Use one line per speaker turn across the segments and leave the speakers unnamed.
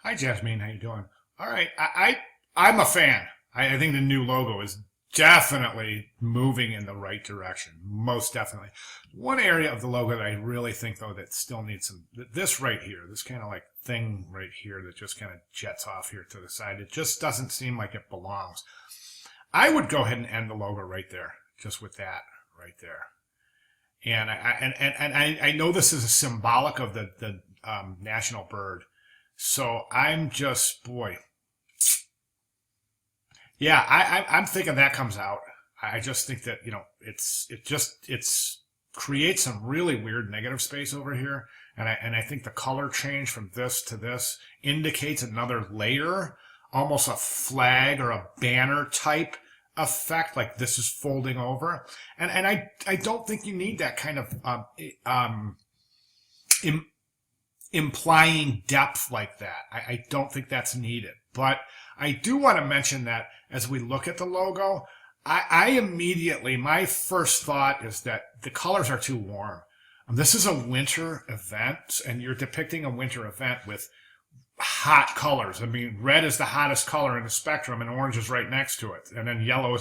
Hi, Jasmine. How you doing? All right. I'm a fan. I think the new logo is definitely moving in the right direction. Most definitely. One area of the logo that I really think, though, that still needs some, this right here, this kind of like thing right here that just kind of jets off here to the side, it just doesn't seem like it belongs. I would go ahead and end the logo right there, just with that right there. And I know this is a symbolic of the national bird. So I'm just, boy, yeah, I'm thinking that comes out. I just think that, it's creates some really weird negative space over here. And I think the color change from this to this indicates another layer, almost a flag or a banner type effect, like this is folding over. And I don't think you need that kind of im- implying depth like that. I don't think that's needed. But I do want to mention that as we look at the logo, I immediately, my first thought is that the colors are too warm. This is a winter event, and you're depicting a winter event with hot colors. I mean, red is the hottest color in the spectrum, and orange is right next to it. And then yellow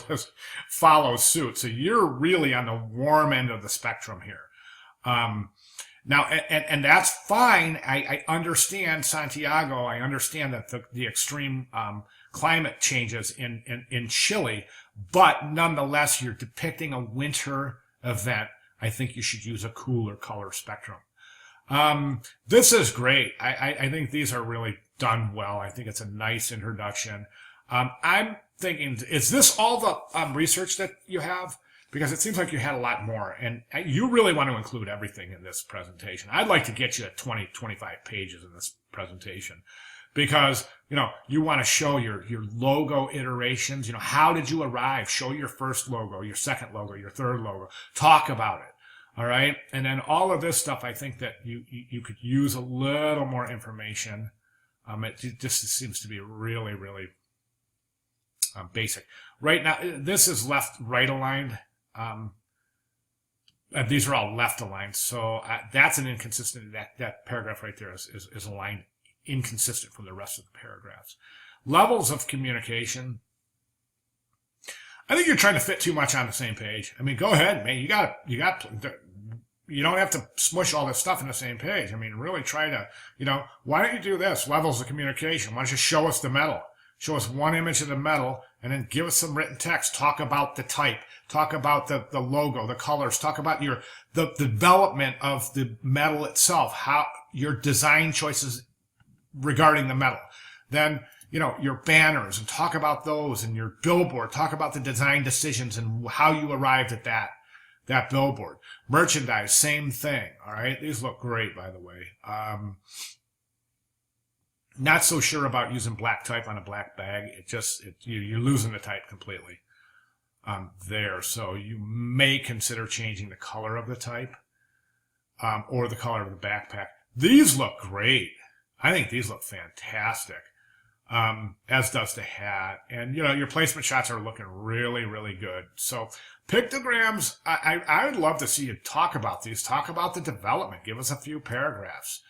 follows suit. So you're really on the warm end of the spectrum here. Now, and that's fine. I understand Santiago. I understand that the extreme climate changes in Chile, but nonetheless, you're depicting a winter event. I think you should use a cooler color spectrum. This is great. I think these are really done well. I think it's a nice introduction. I'm thinking, is this all the research that you have? Because it seems like you had a lot more, and you really want to include everything in this presentation. I'd like to get you at 20, 25 pages in this presentation because, you want to show your logo iterations. How did you arrive? Show your first logo, your second logo, your third logo. Talk about it. All right. And then all of this stuff, I think that you could use a little more information. It just seems to be really, really basic. Right now, this is left-right aligned. These are all left aligned, so that's an inconsistent. That paragraph right there is aligned inconsistent from the rest of the paragraphs. Levels of communication. I think you're trying to fit too much on the same page. I mean, go ahead, man. You don't have to smush all this stuff in the same page. I mean, really try to, why don't you do this? Levels of communication. Why don't you show us the metal? Show us one image of the metal, and then give us some written text. Talk about the type. Talk about the logo, the colors. Talk about the development of the metal itself, how your design choices regarding the metal. Then, your banners, and talk about those, and your billboard. Talk about the design decisions and how you arrived at that billboard. Merchandise, same thing. All right. These look great, by the way. Not so sure about using black type on a black bag. You're losing the type completely there. So you may consider changing the color of the type or the color of the backpack. These look great. I think these look fantastic, as does the hat. And, your placement shots are looking really, really good. So pictograms, I would love to see you talk about these. Talk about the development. Give us a few paragraphs.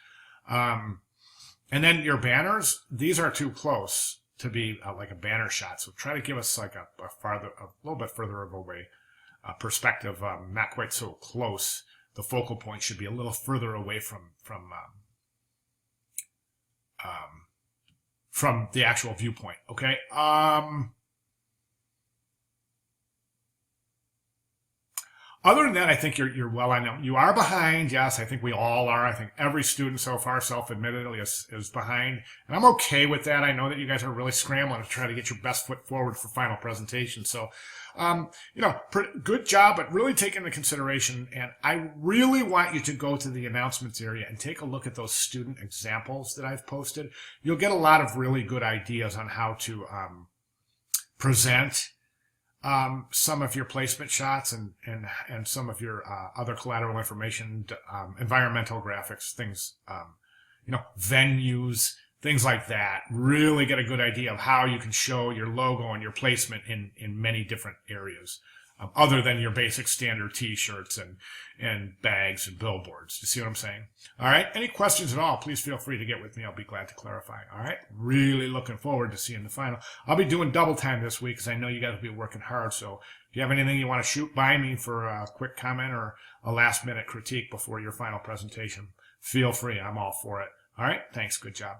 And then your banners, these are too close to be like a banner shot. So try to give us like a little bit further of a way perspective, not quite so close. The focal point should be a little further away from the actual viewpoint. Okay. Other than that, I think you're well on it. You are behind. Yes, I think we all are. I think every student so far, self-admittedly, is behind. And I'm okay with that. I know that you guys are really scrambling to try to get your best foot forward for final presentation. So, good job, but really take into consideration. And I really want you to go to the announcements area and take a look at those student examples that I've posted. You'll get a lot of really good ideas on how to present some of your placement shots and some of your other collateral information, environmental graphics, things, venues, things like that. Really get a good idea of how you can show your logo and your placement in many different areas. other than your basic standard T-shirts and bags and billboards. You see what I'm saying? All right. Any questions at all, please feel free to get with me. I'll be glad to clarify. All right. Really looking forward to seeing the final. I'll be doing double time this week because I know you guys will be working hard. So if you have anything you want to shoot by me for a quick comment or a last minute critique before your final presentation, feel free. I'm all for it. All right. Thanks. Good job.